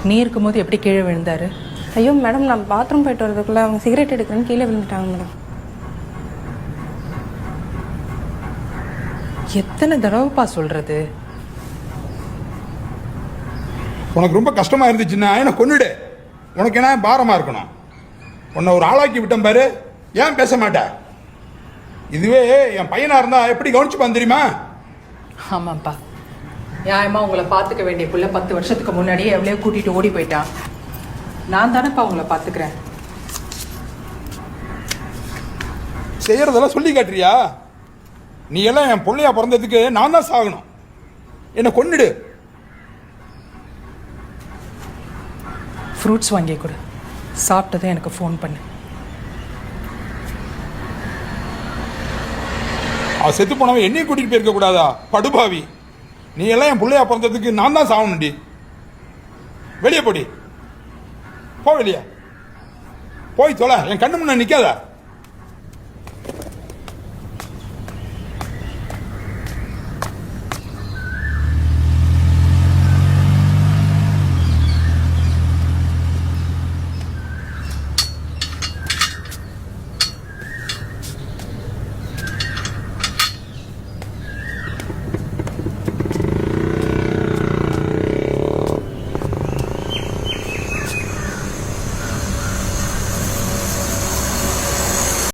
நீ இருக்கும்போது எப்படி கீழே விழுந்தாரு? ஐயோ மேடம், நான் பாத்ரூம் போயிட்டு வரதுக்குள்ள அவங்க சிகரெட் எடுக்கிறேன்னு கீழே விழுந்துட்டாங்க மேடம். எத்தனை தடவைப்பா சொல்றது? உனக்கு ரொம்ப கஷ்டமா இருந்துச்சுன்னா என்ன கொன்னுடு. உனக்கு என்ன பாரமா இருக்கணும்? உன்னை ஒரு ஆளாக்கி விட்டேன் பாரு, ஏன் பேச மாட்ட? இதுவே என் பையனா இருந்தா எப்படி கவனிச்சுப்பான் தெரியுமா? ஆமாப்பா, நியாயமா உங்களை பார்த்துக்க வேண்டிய புள்ள 10 வருஷத்துக்கு முன்னாடியே எவ்வளோ கூட்டிட்டு ஓடி போயிட்டான். நான் தானேப்பா உங்களை பார்த்துக்கிறேன். செய்யறதெல்லாம் சொல்லி காட்டுறியா? நீ எல்லாம் என் பிள்ளையா பிறந்ததுக்கு நான் தான் சாகணும். என்ன கொன்னுடு. ஃப்ரூட்ஸ் வாங்கி கொடு. சாப்பிட்டதை எனக்கு ஃபோன் பண்ணு. அவ செத்து போனவன் என்னையும் கூட்டிட்டு போயிருக்க கூடாதா? படுபாவி, நீ எல்லாம் என் பிள்ளையா பிறந்ததுக்கு நான் தான் சாகணும்டி. வெளியே போடி, போ வெளியே போய் தொலை, என் கண்ணு முன்ன நிக்காத.